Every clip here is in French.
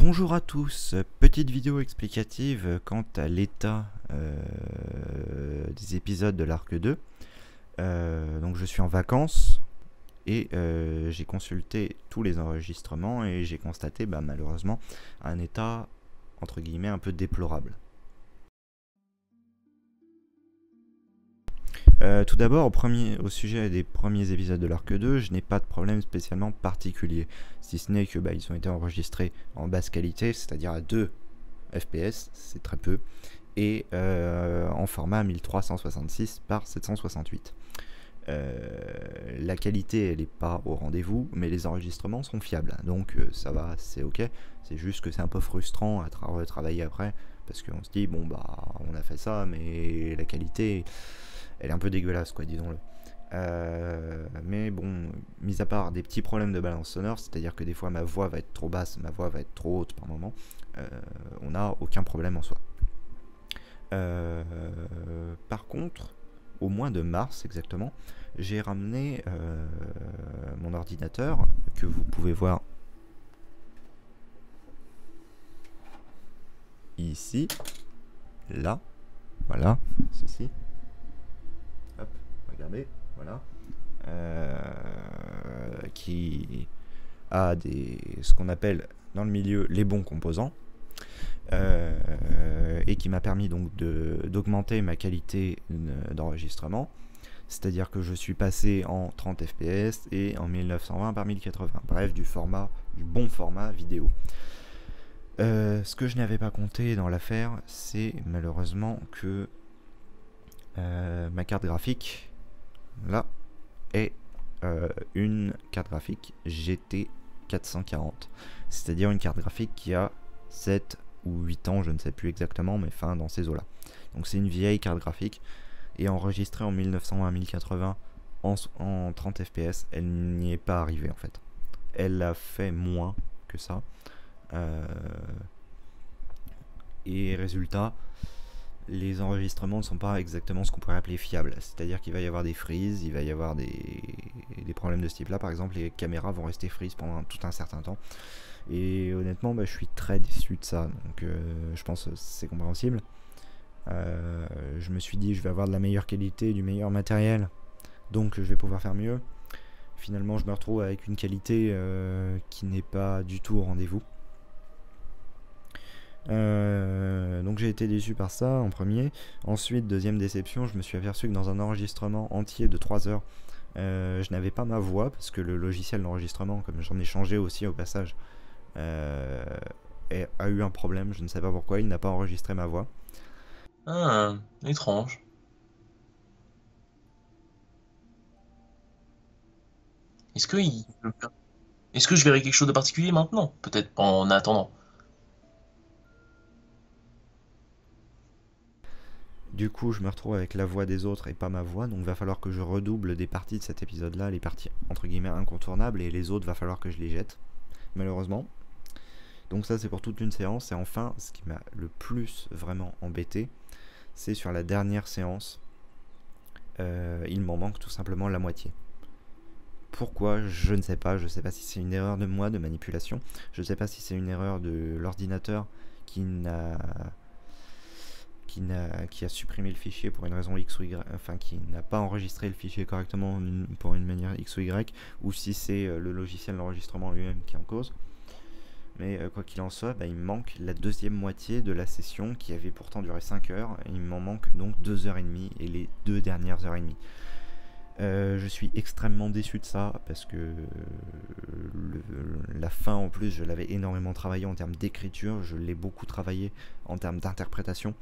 Bonjour à tous, petite vidéo explicative quant à l'état des épisodes de l'arc 2. Donc je suis en vacances et j'ai consulté tous les enregistrements et j'ai constaté malheureusement un état entre guillemets un peu déplorable. Tout d'abord, au sujet des premiers épisodes de l'arc 2, je n'ai pas de problème spécialement particulier, si ce n'est que ils ont été enregistrés en basse qualité, c'est-à-dire à 2 FPS, c'est très peu, et en format 1366 par 768. La qualité elle n'est pas au rendez-vous, mais les enregistrements sont fiables, donc ça va, c'est ok. C'est juste que c'est un peu frustrant à retravailler après, parce qu'on se dit on a fait ça, mais la qualité elle est un peu dégueulasse, quoi, disons-le. Mais bon, mis à part des petits problèmes de balance sonore, c'est-à-dire que des fois ma voix va être trop basse, ma voix va être trop haute par moment, on n'a aucun problème en soi. Par contre, au mois de mars exactement, j'ai ramené mon ordinateur que vous pouvez voir ici, là, voilà, ceci. Hop, regardez, voilà. Qui a ce qu'on appelle dans le milieu les bons composants. Et qui m'a permis donc d'augmenter ma qualité d'enregistrement, c'est-à-dire que je suis passé en 30 fps et en 1920 par 1080, bref du bon format vidéo. Ce que je n'avais pas compté dans l'affaire, c'est malheureusement que ma carte graphique là est une carte graphique GT 440, c'est-à-dire une carte graphique qui a 7 ou 8 ans, je ne sais plus exactement, mais enfin dans ces eaux-là. Donc c'est une vieille carte graphique, et enregistrée en 1920 à 1080 en 30 fps, elle n'y est pas arrivée en fait. Elle a fait moins que ça. Et résultat, les enregistrements ne sont pas exactement ce qu'on pourrait appeler fiables. C'est-à-dire qu'il va y avoir des freezes, il va y avoir des problèmes de ce type-là. Par exemple, les caméras vont rester freeze pendant tout un certain temps. Et honnêtement, je suis très déçu de ça. Donc je pense que c'est compréhensible. Je me suis dit, je vais avoir de la meilleure qualité, du meilleur matériel. Donc je vais pouvoir faire mieux. Finalement, je me retrouve avec une qualité qui n'est pas du tout au rendez-vous. Donc j'ai été déçu par ça en premier. Ensuite, deuxième déception, je me suis aperçu que dans un enregistrement entier de 3 heures, je n'avais pas ma voix, parce que le logiciel d'enregistrement, comme j'en ai changé aussi au passage, a eu un problème, je ne sais pas pourquoi, il n'a pas enregistré ma voix. Ah, étrange. Est-ce que est-ce que je verrai quelque chose de particulier maintenant? Peut-être pas en attendant. Du coup, je me retrouve avec la voix des autres et pas ma voix, donc il va falloir que je redouble des parties de cet épisode-là, les parties entre guillemets incontournables, et les autres va falloir que je les jette, malheureusement. Donc ça c'est pour toute une séance. Et enfin, ce qui m'a le plus vraiment embêté, c'est sur la dernière séance, il m'en manque tout simplement la moitié. Pourquoi? Je ne sais pas. Je ne sais pas si c'est une erreur de moi de manipulation. Je ne sais pas si c'est une erreur de l'ordinateur qui a supprimé le fichier pour une raison X ou Y, enfin qui n'a pas enregistré le fichier correctement pour une manière X ou Y, ou si c'est le logiciel d'enregistrement lui-même qui est en cause. Mais quoi qu'il en soit, il me manque la deuxième moitié de la session qui avait pourtant duré 5 heures. Et il m'en manque donc 2h30 et les 2 dernières heures et demie. Je suis extrêmement déçu de ça parce que la fin en plus je l'avais énormément travaillé en termes d'écriture, je l'ai beaucoup travaillé en termes d'interprétation.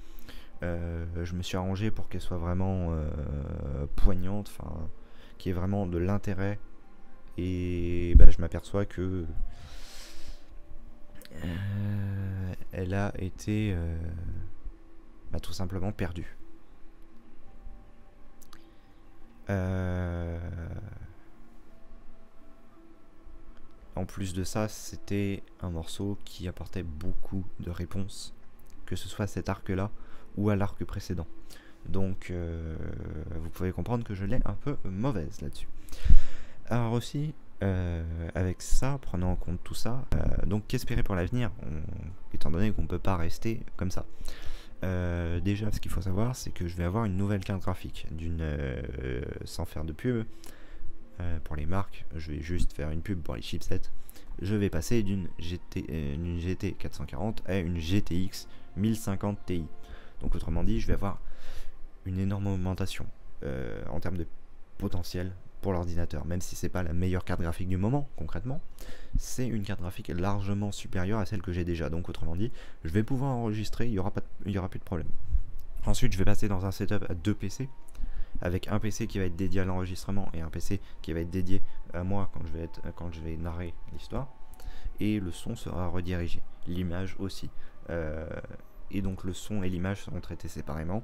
Je me suis arrangé pour qu'elle soit vraiment poignante, qu'il y ait vraiment de l'intérêt. Et je m'aperçois que elle a été tout simplement perdue. En plus de ça, c'était un morceau qui apportait beaucoup de réponses, que ce soit à cet arc-là ou à l'arc précédent. Donc vous pouvez comprendre que je l'ai un peu mauvaise là-dessus. Alors aussi, Avec ça, prenant en compte tout ça, donc qu'espérer pour l'avenir, étant donné qu'on ne peut pas rester comme ça. Déjà, ce qu'il faut savoir, c'est que je vais avoir une nouvelle carte graphique, sans faire de pub pour les marques, je vais juste faire une pub pour les chipsets. Je vais passer d'une GT 440 à une GTX 1050 Ti. Donc autrement dit, je vais avoir une énorme augmentation en termes de potentiel pour l'ordinateur, même si c'est pas la meilleure carte graphique du moment, concrètement, c'est une carte graphique largement supérieure à celle que j'ai déjà. Donc autrement dit, je vais pouvoir enregistrer, il y aura plus de problème. Ensuite, je vais passer dans un setup à 2 PC, avec un PC qui va être dédié à l'enregistrement et un PC qui va être dédié à moi quand je vais narrer l'histoire. Et le son sera redirigé, l'image aussi. Et donc le son et l'image seront traités séparément.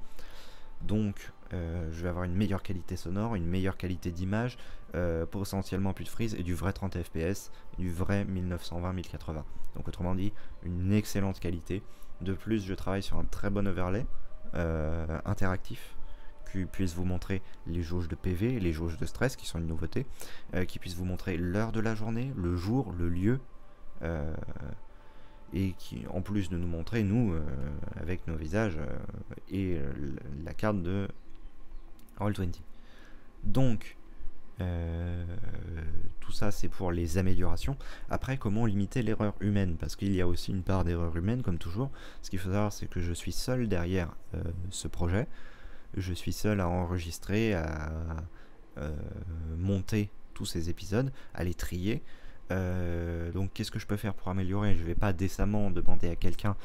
Donc je vais avoir une meilleure qualité sonore, une meilleure qualité d'image, potentiellement plus de freeze et du vrai 30 fps, du vrai 1920-1080. Donc autrement dit, une excellente qualité. De plus, je travaille sur un très bon overlay interactif qui puisse vous montrer les jauges de PV, les jauges de stress qui sont une nouveauté, qui puisse vous montrer l'heure de la journée, le jour, le lieu, et qui, en plus de nous montrer, nous, avec nos visages, et la carte de Roll20. Donc, tout ça, c'est pour les améliorations. Après, comment limiter l'erreur humaine? Parce qu'il y a aussi une part d'erreur humaine, comme toujours. Ce qu'il faut savoir, c'est que je suis seul derrière ce projet. Je suis seul à enregistrer, à monter tous ces épisodes, à les trier. Donc qu'est-ce que je peux faire pour améliorer? Je vais pas décemment demander à quelqu'un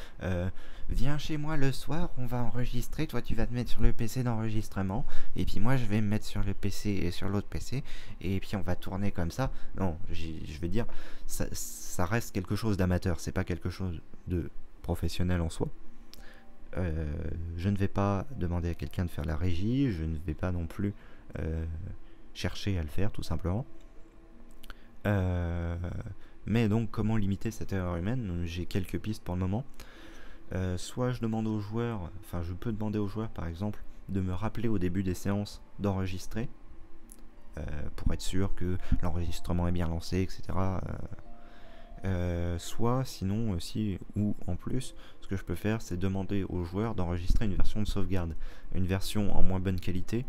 viens chez moi le soir, on va enregistrer, toi tu vas te mettre sur le PC d'enregistrement et puis moi je vais me mettre sur le PC et sur l'autre PC et puis on va tourner comme ça. Non, je vais dire ça reste quelque chose d'amateur, c'est pas quelque chose de professionnel en soi. Je ne vais pas demander à quelqu'un de faire la régie, je ne vais pas non plus chercher à le faire tout simplement. Mais donc comment limiter cette erreur humaine? J'ai quelques pistes pour le moment. Soit je demande aux joueurs, enfin je peux demander aux joueurs par exemple de me rappeler au début des séances d'enregistrer pour être sûr que l'enregistrement est bien lancé, etc. Soit sinon aussi, ou en plus, ce que je peux faire c'est demander aux joueurs d'enregistrer une version de sauvegarde, une version en moins bonne qualité,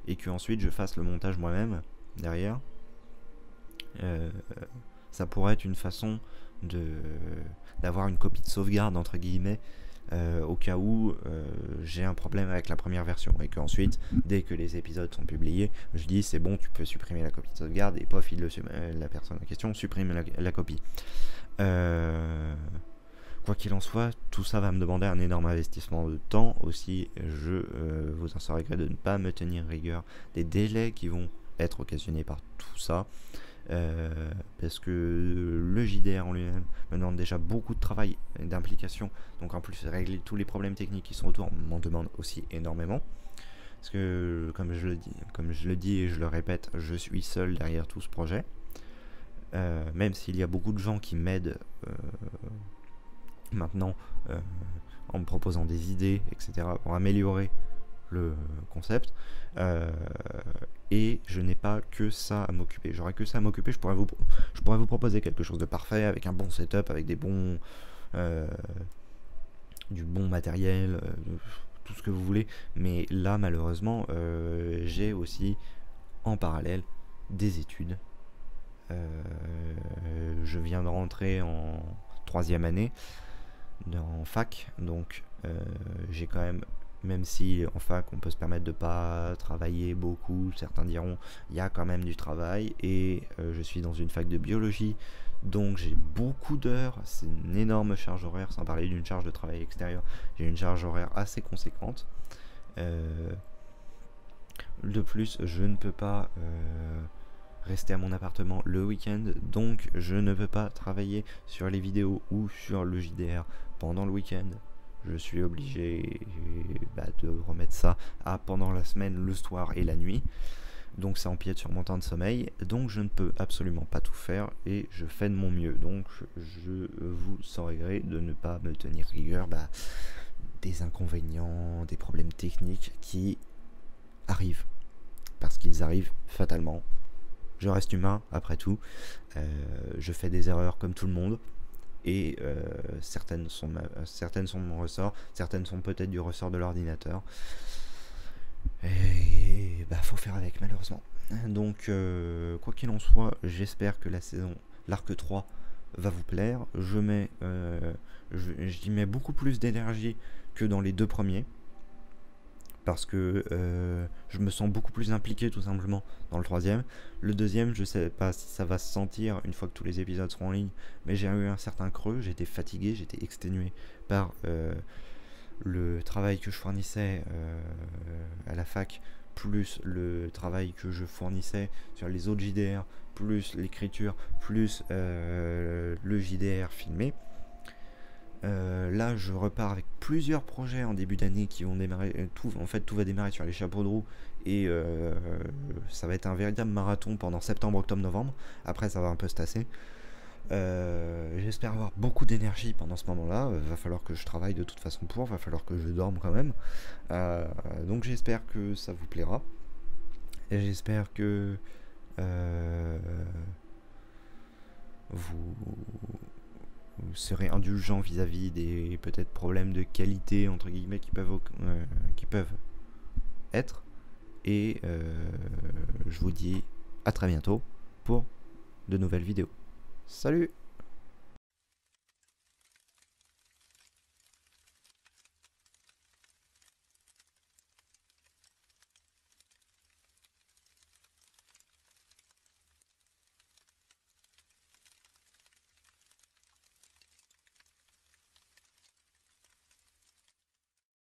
et que ensuite je fasse le montage moi-même derrière. Ça pourrait être une façon d'avoir une copie de sauvegarde entre guillemets au cas où j'ai un problème avec la première version et qu'ensuite dès que les épisodes sont publiés je dis c'est bon, tu peux supprimer la copie de sauvegarde et pof, la personne en question supprime la copie. Quoi qu'il en soit, tout ça va me demander un énorme investissement de temps aussi. Je vous en serai gré de ne pas me tenir rigueur des délais qui vont être occasionnés par tout ça. Parce que le JDR en lui-même me demande déjà beaucoup de travail et d'implication, donc en plus régler tous les problèmes techniques qui sont autour m'en demande aussi énormément, parce que comme je le dis et je le répète, je suis seul derrière tout ce projet, même s'il y a beaucoup de gens qui m'aident maintenant en me proposant des idées, etc. pour améliorer le concept, et je n'ai pas que ça à m'occuper. J'aurais que ça à m'occuper, je pourrais vous proposer quelque chose de parfait avec un bon setup, avec du bon matériel, tout ce que vous voulez, mais là malheureusement j'ai aussi en parallèle des études. Je viens de rentrer en 3e année en fac, donc j'ai quand même si en fac on peut se permettre de pas travailler beaucoup, certains diront, il y a quand même du travail, et je suis dans une fac de biologie, donc j'ai beaucoup d'heures, c'est une énorme charge horaire, sans parler d'une charge de travail extérieur, j'ai une charge horaire assez conséquente. De plus, je ne peux pas rester à mon appartement le week-end, donc je ne peux pas travailler sur les vidéos ou sur le JDR pendant le week-end. Je suis obligé de remettre ça à pendant la semaine, le soir et la nuit. Donc ça empiète sur mon temps de sommeil. Donc je ne peux absolument pas tout faire et je fais de mon mieux. Donc je vous saurai gré de ne pas me tenir rigueur des inconvénients, des problèmes techniques qui arrivent. Parce qu'ils arrivent fatalement. Je reste humain, après tout. Je fais des erreurs comme tout le monde. Et certaines sont de mon ressort, certaines sont peut-être du ressort de l'ordinateur. Et bah faut faire avec, malheureusement. Donc quoi qu'il en soit, j'espère que l'arc 3 va vous plaire. J'y mets beaucoup plus d'énergie que dans les deux premiers, parce que je me sens beaucoup plus impliqué tout simplement dans le troisième. Le deuxième, je sais pas si ça va se sentir une fois que tous les épisodes seront en ligne, mais j'ai eu un certain creux, j'étais fatigué, j'étais exténué par le travail que je fournissais à la fac, plus le travail que je fournissais sur les autres JDR, plus l'écriture, plus le JDR filmé. Là, je repars avec plusieurs projets en début d'année qui vont démarrer. Tout va démarrer sur les chapeaux de roue, et ça va être un véritable marathon pendant septembre, octobre, novembre. Après, ça va un peu se tasser. J'espère avoir beaucoup d'énergie pendant ce moment-là. Va falloir que je travaille de toute façon va falloir que je dorme quand même. Donc j'espère que ça vous plaira. Et j'espère que vous serez indulgent vis-à-vis des peut-être problèmes de qualité entre guillemets qui peuvent être. Et je vous dis à très bientôt pour de nouvelles vidéos. Salut!